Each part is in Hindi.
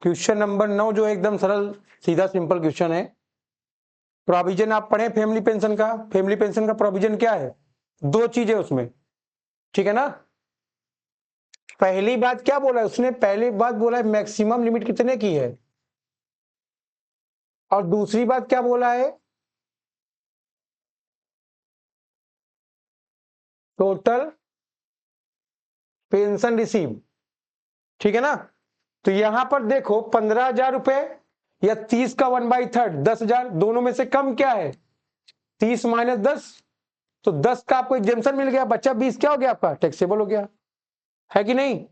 क्वेश्चन नंबर 9 जो एकदम सरल सीधा सिंपल क्वेश्चन है। प्रोविजन आप पढ़े फैमिली पेंशन का। फैमिली पेंशन का प्रोविजन क्या है? दो चीजें उसमें, ठीक है ना। पहली बात क्या बोला है उसने? पहली बात बोला है मैक्सिमम लिमिट कितने की है, और दूसरी बात क्या बोला है? टोटल पेंशन रिसीव, ठीक है ना। तो यहां पर देखो 15,000 रुपए या 30 का 1/3 10,000, दोनों में से कम क्या है? 30 माइनस 10, तो 10 का आपको एग्जेम्पशन मिल गया, बच्चा 20 क्या हो गया आपका? टैक्सेबल हो गया, है कि नहीं।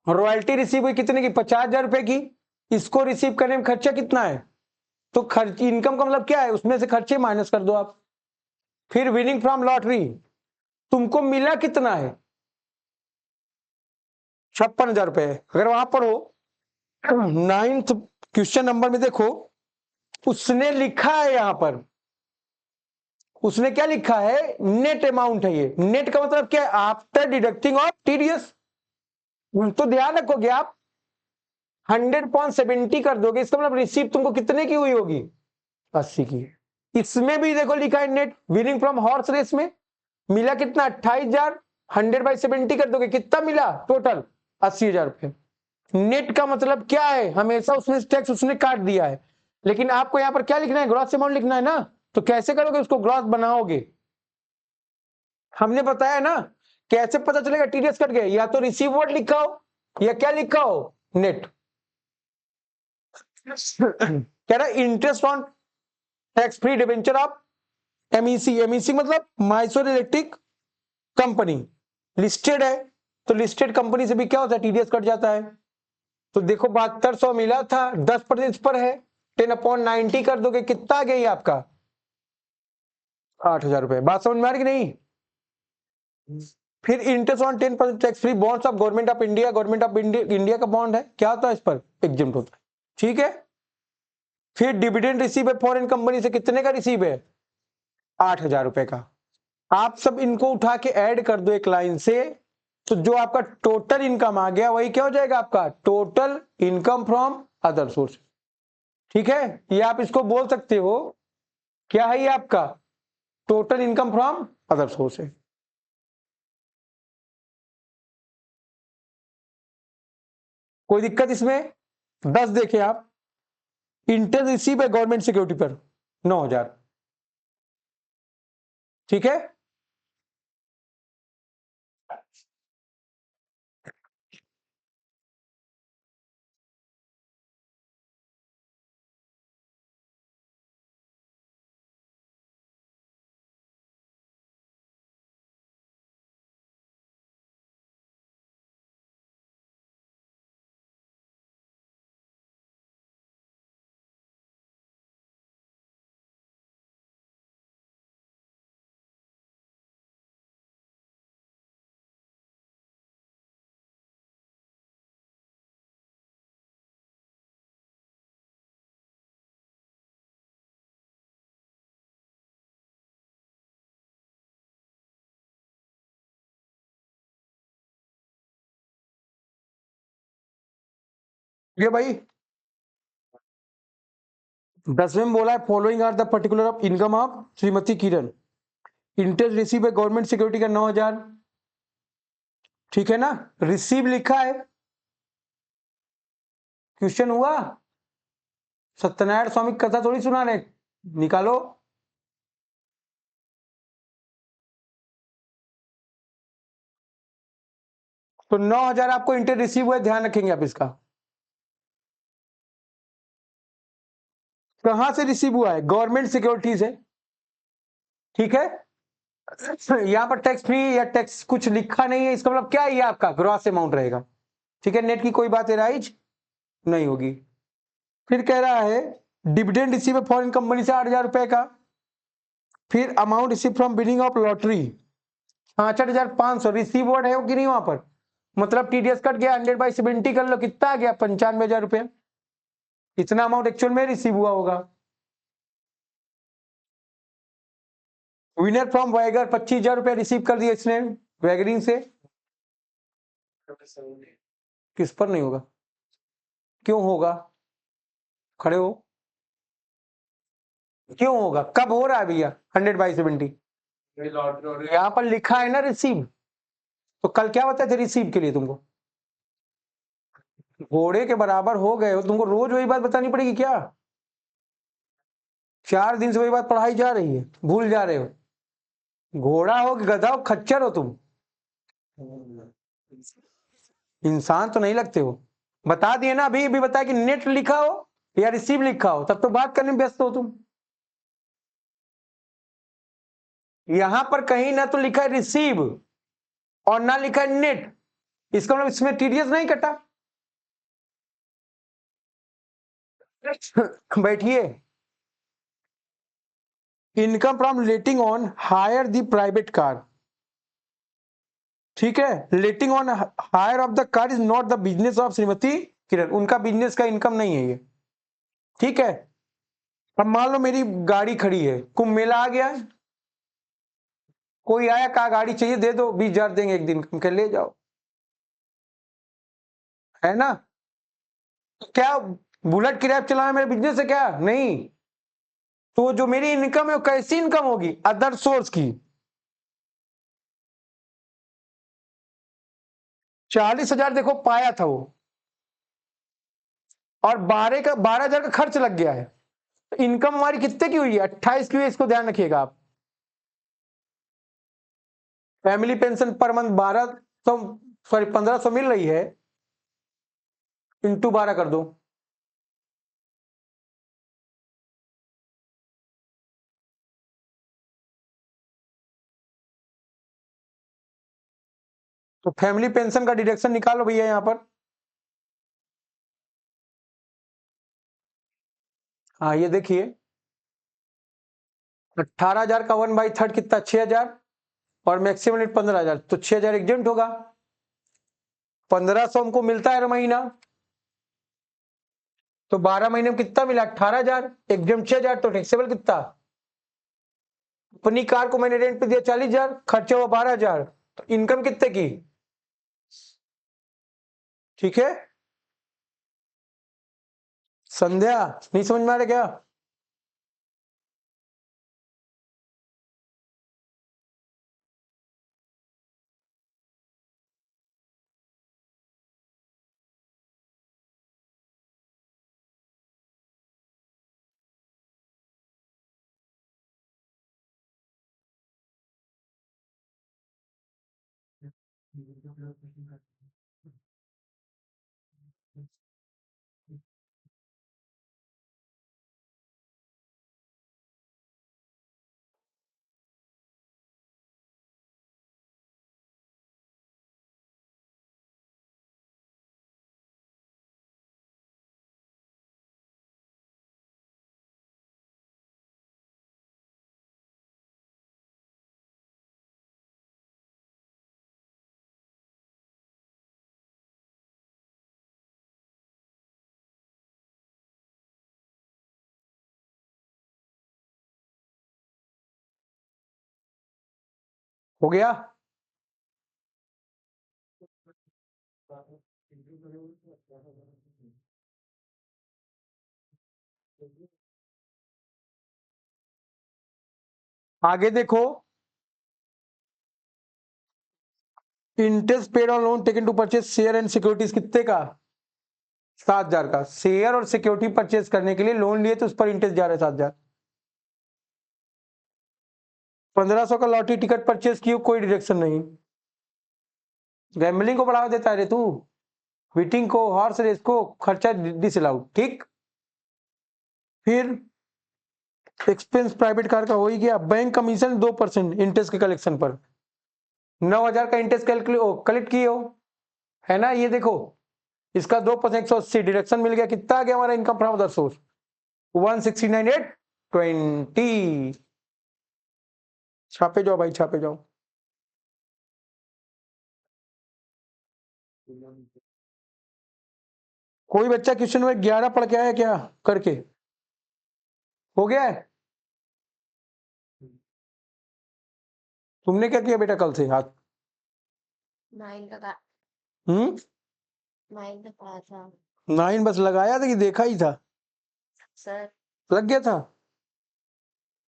रॉयल्टी रिसीव हुई कितने की? 50,000 रुपए की। इसको रिसीव करने में खर्चा कितना है? तो खर्च, इनकम का मतलब क्या है? उसमें से खर्चे माइनस कर दो आप। फिर विनिंग फ्रॉम लॉटरी, तुमको मिला कितना है? 56,000 रुपए। अगर वहां पर हो 9th क्वेश्चन नंबर में देखो, उसने लिखा है यहां पर, उसने क्या लिखा है? नेट अमाउंट है ये। नेट का मतलब क्या है? After deducting of TDS. तो ध्यान रखोगे आप 100.70 कर दोगे, इसका मतलब रिसीव तुमको कितने की हुई होगी? 80 की। इसमें भी देखो लिखा है net winning from horse race में मिला कितना? 28,000। 100/70 कर दोगे, कितना मिला टोटल? 80,000 रुपए। नेट का मतलब क्या है? हमेशा उसमें टैक्स उसने काट दिया है, लेकिन आपको यहां पर क्या लिखना है? ग्रॉस अमाउंट लिखना है ना। तो कैसे करोगे उसको? ग्रॉस बनाओगे। हमने बताया ना कैसे पता चलेगा टीडीएस कट गए? या तो रिसीव वर्ड लिखा हो या क्या लिखा हो? नेट। कह रहा interest on tax free debenture of MEC. MEC मतलब माइसोर इलेक्ट्रिक कंपनी लिस्टेड है, तो लिस्टेड कंपनी से भी क्या होता है? टीडीएस कट जाता है। तो देखो 7200 मिला था, 10% पर है, 10/90 कर दोगे, कितना आ गया आपका? 8,000 रुपए। बात समझ में आ रही कि नहीं? फिर interest on 10% tax free bonds of government of India. Government of India का बॉन्ड है, क्या होता है? इस पर एग्जेम्प्ट होता है, ठीक है। फिर डिविडेंड रिसीव है फॉरेन कंपनी से, कितने का रिसीव है? 8,000 रुपए का। आप सब इनको उठा के ऐड कर दो एक लाइन से, तो जो आपका टोटल इनकम आ गया वही क्या हो जाएगा आपका? Total income from other source, ठीक है। ये आप इसको बोल सकते हो, क्या है ये आपका? Total income from other source है। कोई दिक्कत इसमें? 10 देखे आप, इंटरेस्ट रिसीव है गवर्नमेंट सिक्योरिटी पर 9,000, ठीक है। ये भाई 10वें में बोला है following are the particular of income of Shrimati Kiran. Interest receive है गवर्नमेंट सिक्योरिटी का 9,000, ठीक है ना। रिसीव लिखा है, क्वेश्चन हुआ। सत्यनारायण स्वामी कथा थोड़ी सुना रहे, निकालो। तो 9,000 आपको इंटरेस्ट रिसीव हुआ है, ध्यान रखेंगे आप इसका। कहां से रिसीव हुआ है? गवर्नमेंट सिक्योरिटी से, ठीक है। यहां पर टैक्स फ्री या टैक्स कुछ लिखा नहीं है, इसका मतलब क्या है? ये आपका ग्रॉस अमाउंट रहेगा, ठीक है। नेट की कोई बात राइज नहीं होगी। फिर कह रहा है डिविडेंड रिसीव है फॉरेन कंपनी से 8,000 रुपए का। फिर amount receive from binning of lottery 65,500। Receive word है कि नहीं वहां पर? मतलब टीडीएस कट गया, 100/70 कर लो, कितना आ गया? 95,000 रुपए। इतना अमाउंट एक्चुअल में रिसीव हुआ होगा। विनर फ्रॉम वैगर 25,000 रुपए रिसीव कर दिया इसने वैगरिंग से। किस पर नहीं होगा? क्यों होगा? खड़े हो। क्यों होगा? कब हो रहा है भैया 100/70? यहाँ पर लिखा है ना रिसीव, तो कल क्या बताया थे रिसीव के लिए तुमको? घोड़े के बराबर हो गए हो, तुमको रोज वही बात बतानी पड़ेगी क्या? 4 दिन से वही बात पढ़ाई जा रही है, भूल जा रहे हो। घोड़ा हो कि गधा हो, खच्चर हो तुम, इंसान तो नहीं लगते हो। बता दिए ना, अभी बताया कि नेट लिखा हो या रिसीव लिखा हो, तब तो बात करने में व्यस्त हो तुम। यहां पर कहीं ना तो लिखा है रिसीव और ना लिखा है नेट, इसका मतलब इसमें टीडीएस नहीं कटा। बैठिए। Income from letting on hire the private car, ठीक है। Letting on hire of the car is not the business of Shrimati Kiran, उनका बिजनेस का इनकम नहीं है ये, ठीक है। अब मान लो मेरी गाड़ी खड़ी है, कुंभ मेला आ गया, कोई आया कहा गाड़ी चाहिए, दे दो, 20,000 देंगे एक दिन के, ले जाओ, है ना। क्या बुलेट किराया चलाना मेरा बिजनेस है क्या? नहीं। तो जो मेरी इनकम है वो कैसी इनकम होगी? अदर सोर्स की। 40,000 देखो पाया था वो, और 12,000 का खर्च लग गया है, तो इनकम हमारी कितने की हुई है? 28 की हुई है, इसको ध्यान रखिएगा आप। Family pension per month 1200, sorry 1500 मिल रही है, इंटू 12 कर दो, तो फैमिली पेंशन का डिडक्शन निकालो भैया यहां पर। हाँ ये देखिए, 18,000 का 1/3 कितना? 6,000, और मैक्सिमम लिमिट 15,000, तो 6,000 एग्जेंट होगा। 1,500 हमको मिलता है हर महीना, तो 12 महीने में कितना मिला? 18,000, एग्जेंट 6,000, तो टैक्सेबल कितना? अपनी कार को मैंने रेंट पे दिया 40,000, खर्चा हुआ 12,000, तो इनकम कितने की? ठीक है। संध्या नहीं समझ में आ रहा क्या? हो गया। आगे देखो, interest paid on loan taken to purchase share and securities, कितने का? 7,000 का। शेयर और सिक्योरिटी परचेज करने के लिए लोन लिए, तो उस पर इंटरेस्ट जा रहा है 7,000। 1,500 का लॉटरी टिकट परचेज किए, कोई डिडक्शन नहीं। गैम्बलिंग को बढ़ावा देता है रे तू, बीटिंग को, हॉर्स रेस को, खर्चा डिसअलाउड, ठीक। फिर एक्सपेंस प्राइवेट कार का हो ही गया। बैंक कमीशन 2% इंटरेस्ट के कलेक्शन पर, 9,000 का इंटरेस्ट कलेक्ट किए हो, है ना। ये देखो, इसका 2% 180 डिडक्शन मिल गया, कितना आ गया हमारा इनकम फ्रॉम अदर सोर्स? 169,820। छापे जाओ भाई, छापे जाओ। कोई बच्चा क्वेश्चन नंबर 11 पढ़ के आया क्या करके? हो गया है? तुमने क्या किया बेटा कल से हाथ? 9 का हम्म, 9 का था। 9 बस लगाया था कि देखा ही था? सर लग गया था?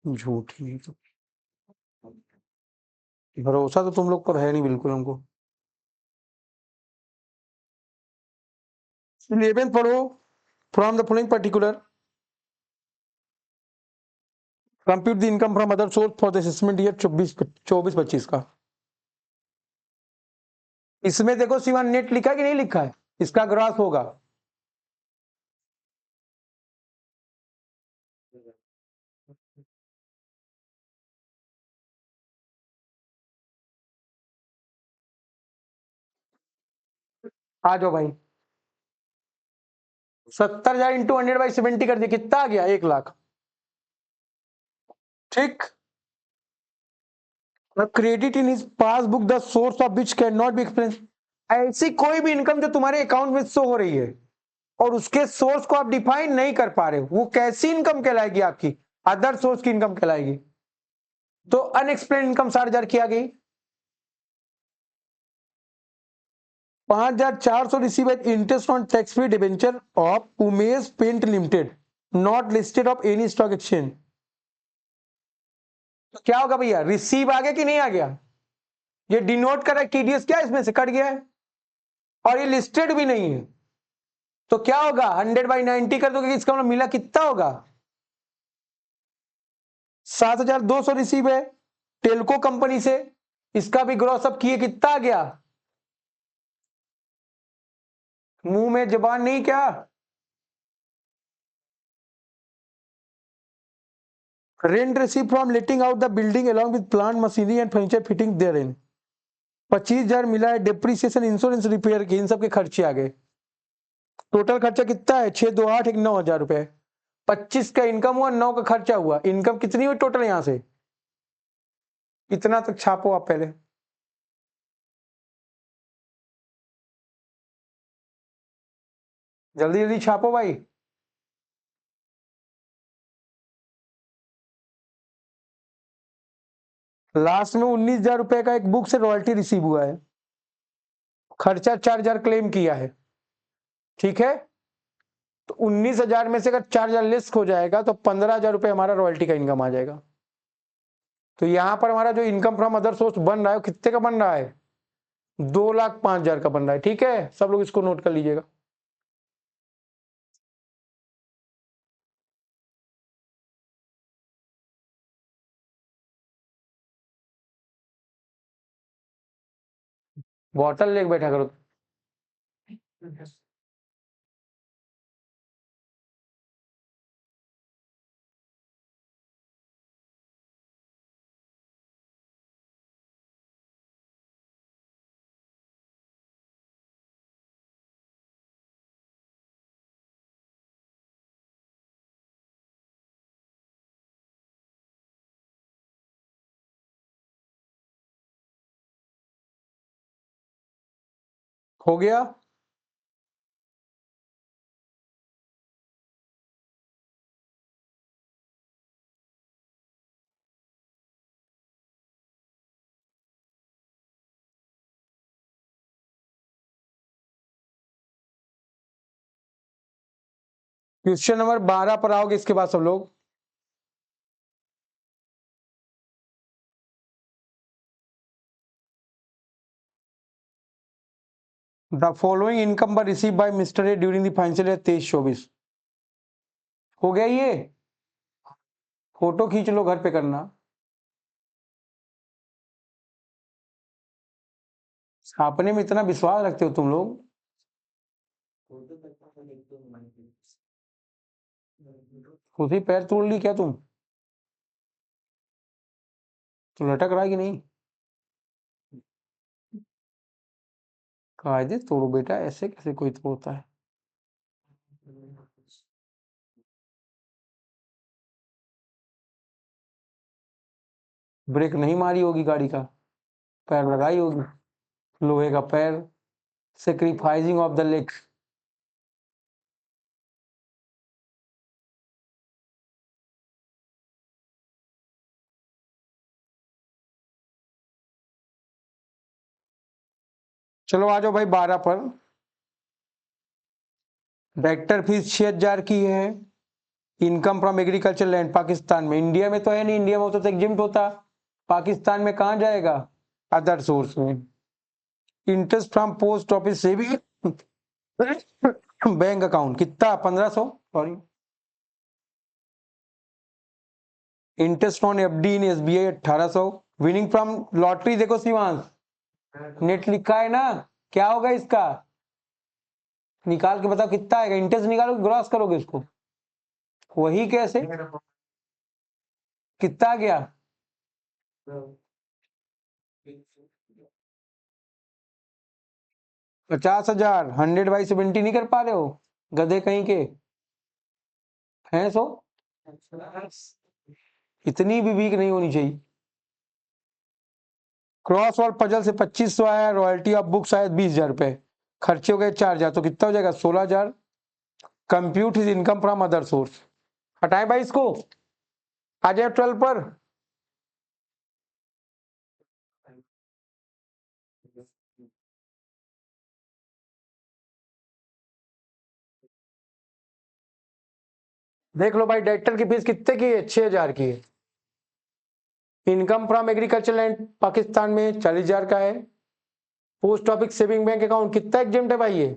झूठी तो, भरोसा तो तुम लोग पर है नहीं बिल्कुल हमको। 11 पढ़ो, from the following particular compute the income from other source for the assessment year 24-25 का। इसमें देखो सिवा नेट लिखा है कि नहीं लिखा है? इसका ग्रास होगा। आ जाओ भाई, 70,000 इंटू 100/70 कर दिया, कितना आ गया? 1 लाख। ठीक। Credit in his passbook the source of which can not be explain. ऐसी कोई भी इनकम जो तुम्हारे अकाउंट में शो हो रही है और उसके सोर्स को आप डिफाइन नहीं कर पा रहे हो, वो कैसी इनकम कहलाएगी? आपकी अदर सोर्स की इनकम कहलाएगी। तो अनएक्सप्लेन इनकम 60,000 की आ गई। 5,400 receive at interest on tax free debenture of Umesh paint limited not listed of any stock exchange. तो क्या होगा भैया? रिसीव आ गया कि नहीं आ गया? ये डिनोट कर रहा है टीडीएस, क्या इसमें से कट गया है और ये लिस्टेड भी नहीं है। तो क्या होगा? 100/90 कर दोगे, इसका मतलब मिला कितना होगा? 7,200 रिसीव है टेलको कंपनी से, इसका भी ग्रॉस अप किए, कितना आ गया? मुंह में जबान नहीं क्या? Rent receive from letting out the building along with plant machinery and furniture fitting there in. 25,000 मिला है डेप्रिसिएशन इंश्योरेंस रिपेयर के, इन सब के खर्चे आ गए। टोटल खर्चा कितना है? 628 एक 9,000 रुपए। 25 का इनकम हुआ, 9 का खर्चा हुआ, इनकम कितनी हुई टोटल यहां से? इतना तक छापो आप पहले। जल्दी जल्दी छापो भाई। लास्ट में 19,000 रुपए का एक बुक से रॉयल्टी रिसीव हुआ है। खर्चा 4,000 क्लेम किया है। ठीक है, तो 19,000 में से अगर 4,000 लेस हो जाएगा तो 15,000 रुपए हमारा रॉयल्टी का इनकम आ जाएगा। तो यहां पर हमारा जो इनकम फ्रॉम अदर सोर्स बन रहा है, कितने का बन रहा है? 2,05,000 का बन रहा है। ठीक है, सब लोग इसको नोट कर लीजिएगा। बॉटल लेके बैठा करो। हो गया? क्वेश्चन नंबर 12 पर आओगे इसके बाद सब लोग। The following income were receive by mister A during the financial year 23-24। हो गया ये? फोटो खींच लो, घर पे करना। अपने में इतना विश्वास रखते हो तुम लोग। खुद ही पैर तोड़ ली क्या तुम? तो लटक रहा है कि नहीं? कायदे तोड़ो बेटा, ऐसे कैसे कोई तोड़ता है? ब्रेक नहीं मारी होगी गाड़ी का, पैर लगाई होगी, लोहे का पैर, सेक्रीफाइसिंग ऑफ द लेग। चलो आ जाओ भाई 12 पर। डायरेक्टर फीस 6,000 की है। Income from agriculture land Pakistan में, इंडिया में तो है नहीं, इंडिया में होता तो एग्जिम्ट होता, पाकिस्तान में कहाँ जाएगा, अदर सोर्स में। Interest from post office saving bank account कितना, 1500, sorry. Interest on FD in SBI 1800। Winning from lottery देखो शिवांश, नेट लिखा है ना, क्या होगा इसका, निकाल के बताओ कितना आएगा, इंटरेस्ट निकालोगे ग्रॉस करोगे इसको, वही कैसे, कितना आ गया, 50,000। 100/70 नहीं कर पा रहे हो, गधे कहीं के हैं। सो इतनी भी वीक नहीं होनी चाहिए। क्रॉसवर्ड पजल से 2500 आया, रॉयल्टी ऑफ बुक शायद 20,000 रुपए, खर्चे हो गए 4,000, तो कितना हो जाएगा 16,000। Compute is income from other source, हटाए भाई इसको, आ जाए 12 पर। देख लो भाई, डायरेक्टर की फीस कितने की है, 6,000 की है। Income from agriculture land Pakistan में 40,000 का है। Post office saving bank account कितना एग्जेम्प्ट है भाई ये,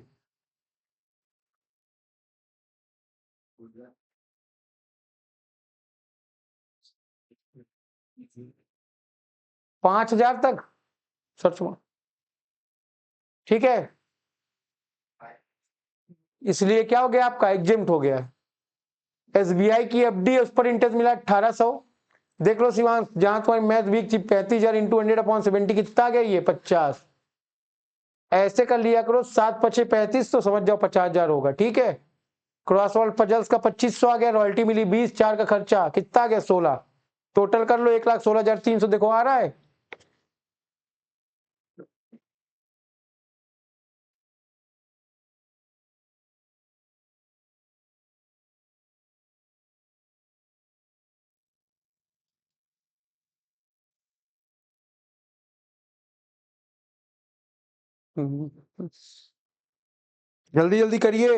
5,000 तक सर्च में, ठीक है। इसलिए क्या हो गया आपका, एग्जेम्प्ट हो गया। एसबीआई की एफडी है, उस पर इंटरेस्ट मिला 1800। देख लो शिवांश, जहां तुम्हारी मैथ वीक थी, 35,000 इंटू 100/70 कितना आ गया, ये 50। ऐसे कर लिया करो, 7×5 = 35, तो समझ जाओ 50,000 होगा, ठीक है। क्रॉसवर्ड पजल्स का 2500 आ गया, रॉयल्टी मिली 20, 4 का खर्चा कितना आ गया 16, टोटल कर लो 1,16,300, देखो आ रहा है। जल्दी जल्दी करिए।